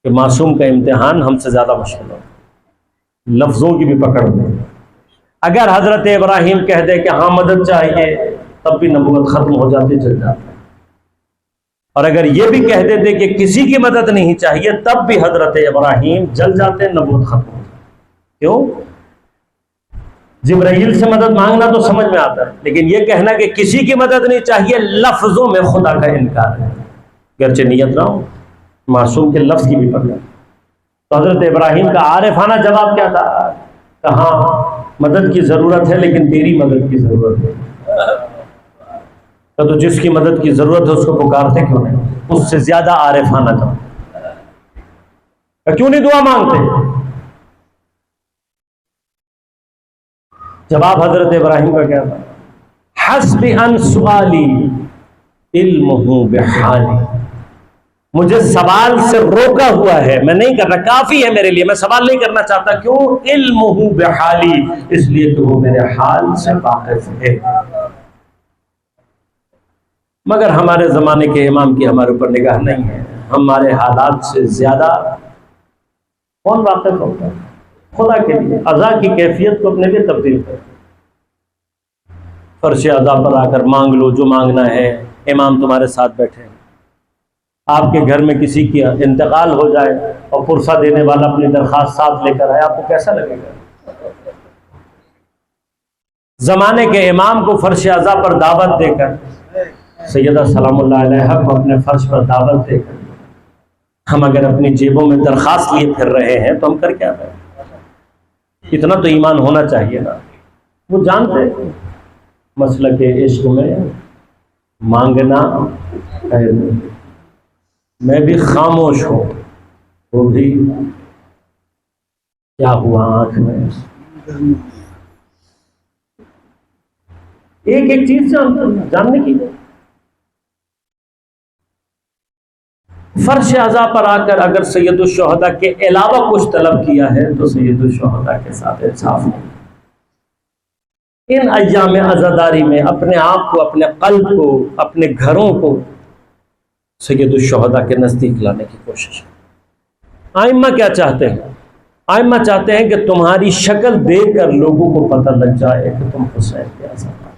کہ معصوم کا امتحان ہم سے زیادہ مشکل ہے، لفظوں کی بھی پکڑ میں۔ اگر حضرت ابراہیم کہہ دے کہ ہاں مدد چاہیے، تب بھی نبوت ختم ہو جاتی، چل جاتی، اور اگر یہ بھی کہہ دیتے کہ کسی کی مدد نہیں چاہیے، تب بھی حضرت ابراہیم جل جاتے، نبوت ختم ہو جاتی۔ کیوں؟ جبرائیل سے مدد مانگنا تو سمجھ میں آتا ہے، لیکن یہ کہنا کہ کسی کی مدد نہیں چاہیے، لفظوں میں خدا کا انکار ہے، گرچہ نیت نہ ہو، معصوم کے لفظ کی بھی پکڑ۔ تو حضرت ابراہیم کا عارفانہ جواب کیا تھا؟ کہ ہاں مدد کی ضرورت ہے، لیکن تیری مدد کی ضرورت ہے۔ تو جس کی مدد کی ضرورت ہے اس کو پکارتے کیوں نہیں؟ اس سے زیادہ عارفانہ جواب، کیوں نہیں دعا مانگتے؟ جواب حضرت ابراہیم کا کیا تھا؟ حسب ان سوالی علمہ بحالی، مجھے سوال سے روکا ہوا ہے، میں نہیں کر رہا، کافی ہے میرے لیے، میں سوال نہیں کرنا چاہتا۔ کیوں؟ علمہ بحالی، اس لیے کہ وہ میرے حال سے واقف ہے۔ مگر ہمارے زمانے کے امام کی ہمارے اوپر نگاہ نہیں ہے، ہمارے حالات سے زیادہ کون واقف ہوتا ہے؟ خدا کے لیے عزا کی کیفیت کو اپنے لیے تبدیل کر، فرش عزا پر آ کر مانگ لو جو مانگنا ہے، امام تمہارے ساتھ بیٹھے ہیں۔ آپ کے گھر میں کسی کی انتقال ہو جائے اور پرسہ دینے والا اپنی درخواست ساتھ لے کر آئے، آپ کو کیسا لگے گا؟ زمانے کے امام کو فرش عزا پر دعوت دے کر، سیدہ سلام اللہ علیہ کو اپنے فرش پر دعوت دے کر ہم اگر اپنی جیبوں میں درخواست لیے پھر رہے ہیں تو ہم کر کیا رہے ہیں؟ اتنا تو ایمان ہونا چاہیے نا۔ وہ جانتے مسئلہ کے عشق میں مانگنا ہے، میں بھی خاموش ہوں، وہ بھی کیا ہوا آنکھ میں، ایک ایک چیز جاننے کی۔ فرش عزا پر آ کر اگر سید الشہداء کے علاوہ کچھ طلب کیا ہے تو سید الشہداء کے ساتھ انصاف نہیں۔ ان ایام عزاداری میں اپنے آپ کو، اپنے قلب کو، اپنے گھروں کو سید الشہداء کے نزدیک لانے کی کوشش ہے۔ آئمہ کیا چاہتے ہیں؟ آئمہ چاہتے ہیں کہ تمہاری شکل دیکھ کر لوگوں کو پتہ لگ جائے کہ تم حسین کے عزادار،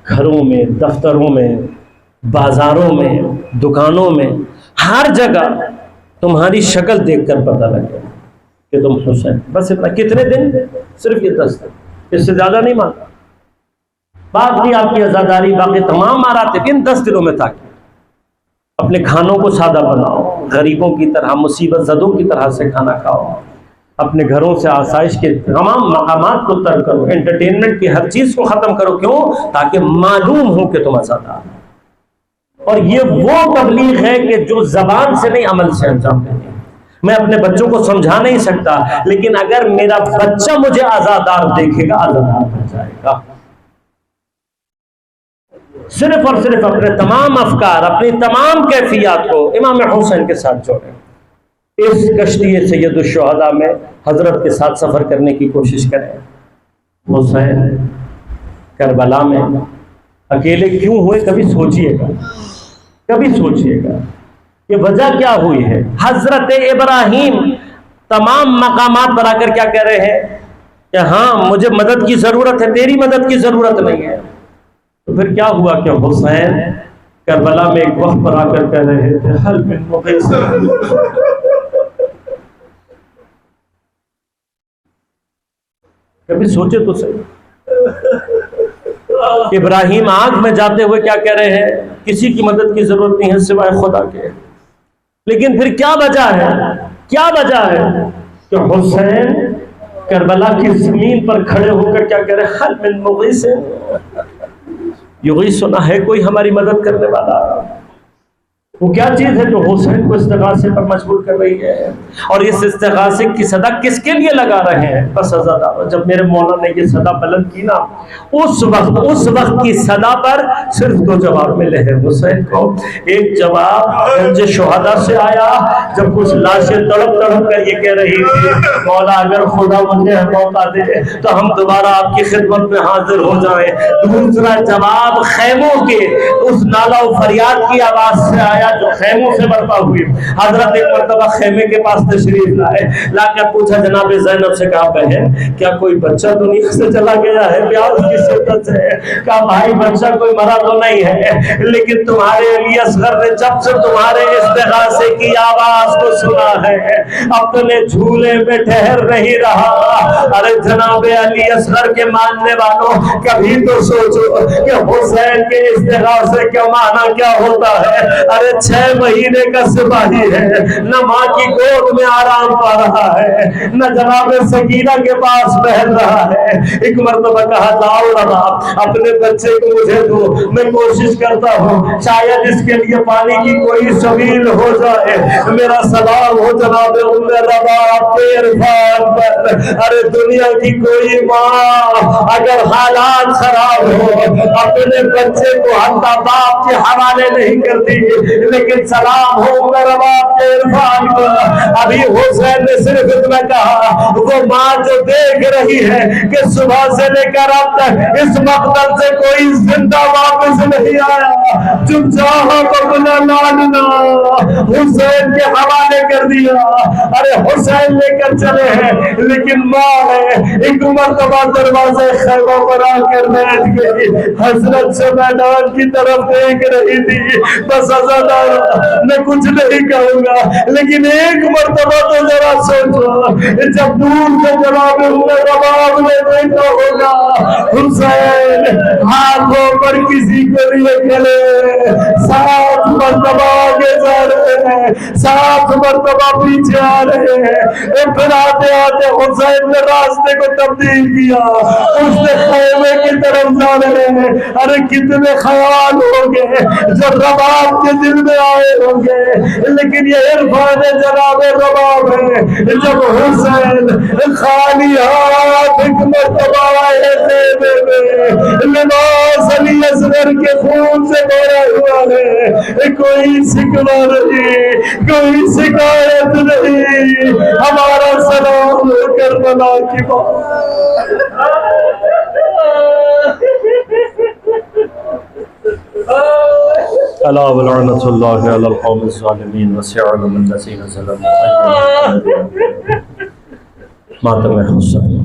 گھروں میں، دفتروں میں، بازاروں میں، دکانوں میں، ہر جگہ تمہاری شکل دیکھ کر پتہ لگے کہ تم حسین۔ بس اتنا۔ کتنے دن؟ صرف یہ 10 دن، اس سے زیادہ نہیں مانگا۔ باقی آپ کی عزاداری، باقی تمام مراتب ان 10 دنوں میں تاکہ اپنے کھانوں کو سادہ بناؤ، غریبوں کی طرح، مصیبت زدوں کی طرح سے کھانا کھاؤ، اپنے گھروں سے آسائش کے تمام مقامات کو ترک کرو، انٹرٹینمنٹ کی ہر چیز کو ختم کرو۔ کیوں؟ تاکہ معلوم ہو کہ تم عزادار۔ اور یہ وہ تبلیغ ہے کہ جو زبان سے نہیں، عمل سے انجام دیتے ہیں۔ میں اپنے بچوں کو سمجھا نہیں سکتا، لیکن اگر میرا بچہ مجھے آزادار دیکھے گا آزادار بن جائے گا۔ صرف اور صرف اپنے تمام افکار، اپنی تمام کیفیات کو امام حسین کے ساتھ جوڑیں۔ اس کشتی سید الشہداء میں حضرت کے ساتھ سفر کرنے کی کوشش کریں۔ حسین کربلا میں اکیلے کیوں ہوئے؟ کبھی سوچئے گا، کبھی سوچئے گا کہ وجہ کیا ہوئی ہے۔ حضرت ابراہیم تمام مقامات پر آ کر کیا کہہ رہے ہیں کہ ہاں مجھے مدد کی ضرورت ہے، تیری مدد کی ضرورت نہیں ہے۔ تو پھر کیا ہوا کہ حسین کربلا میں ایک وقت پر آ کر کہہ رہے تھے حل من مغیث۔ کبھی سوچے تو صحیح، ابراہیم آگ میں جاتے ہوئے کیا کہہ رہے ہیں؟ کسی کی مدد کی ضرورت نہیں ہے سوائے خدا کے۔ لیکن پھر کیا وجہ ہے؟ کیا وجہ ہے کہ حسین کربلا کی زمین پر کھڑے ہو کر کیا کہہ رہے ہیں؟ حل من مغیث، یغیثنا، ہے کوئی ہماری مدد کرنے والا؟ وہ کیا چیز ہے جو حسین کو استغاثے پر مجبور کر رہی ہے؟ اور اس استغاثے کی صدا کس کے لیے لگا رہے ہیں؟ بس آزاد۔ جب میرے مولا نے یہ صدا بلند کی نا، اس وقت کی صدا پر صرف دو جواب ملے ہیں حسین کو۔ ایک جواب گنج شہداء سے آیا، جب کچھ لاشیں تڑپ تڑپ کر یہ کہہ رہی تھی مولا اگر خدا مجھے موقع دے تو ہم دوبارہ آپ کی خدمت میں حاضر ہو جائیں۔ دوسرا جواب خیموں کے اس نالہ و فریاد کی آواز سے آیا جو خیموں سے برپا ہوئی۔ حضرت ایک مرتبہ خیمے کے پاس تشریف لائے، لا کر پوچھا جناب زینب سے، کہا بہن کیا کوئی بچہ دنیا سے چلا گیا ہے؟ پیار کی شدت سے کہا بھائی بچہ کوئی مرا تو نہیں ہے، لیکن تمہارے علی اصغر نے جب سے تمہارے استغاثے کی آواز کو سنا ہے اپنے جھولے میں ٹھہر نہیں رہا۔ ارے جناب علی اصغر کے ماننے والوں، کبھی تو سوچو کہ حسین کے استغاثے کا معنی کیا ہوتا ہے۔ ارے 6 مہینے کا سپاہی ہے، نہ ماں کی گود میں آرام پا رہا ہے، نہ جناب سکینہ کے پاس بہل رہا ہے۔ ایک مرتبہ کہا لاؤ ربا اپنے بچے کو مجھے دو، میں کوشش کرتا ہوں شاید اس کے لیے پانی کی کوئی سبیل ہو جائے۔ میرا سلام ہو جناب ام رباب کے عرفان پر۔ ارے دنیا کی کوئی ماں اگر حالات خراب ہو اپنے بچے کو حتی باپ کے حوالے نہیں کرتی، لیکن سلام ہو میرا باپ کے عرفان کو۔ ابھی حسین نے صرف اتنا کہا، وہ ماں جو دیکھ رہی ہے کہ صبح سے لے کر اب تک اس مقتل سے کوئی زندہ واپس نہیں آیا، چپ چاہو اپنا لاننا حسین کے حوالے کر دیا۔ ارے حسین لے کر چلے ہیں، لیکن ماں ہے ایک مرتبہ دروازے خیمہ پر آ کر بیٹھ گئی، حضرت سے میدان کی طرف دیکھ رہی تھی۔ بس میں کچھ نہیں کہوں گا، لیکن ایک مرتبہ تو ذرا سوچو، جب دور سے جناب رباب نے دیکھا ہوگا حسین ہاتھوں پر کسی کو لیے کھلے 7 مرتبہ آگے جا رہے ہیں، 7 مرتبہ پیچھے آ رہے ہیں، پھر آتے آتے حسین نے راستے کو تبدیل کیا، اس نے خیمے کی طرف جا رہے ہیں۔ ارے کتنے خیال ہوں گے جو رباب کے دل میں آئے ہوں گے، لیکن یہ عرفان جناب رباب ہے۔ جب حسین خالی ہاتھ ایک مرتبہ آئے خیمے میں، لباس علی اصغر کے خون سے بھرا ہوا ہے، کوئی شکوہ نہیں، کوئی شکایت نہیں، ہمارا سلام کربلا کی الا ولعنۃ اللہ علی القوم الظالمین وسيعلم الذين ظلموا ماتم حسین۔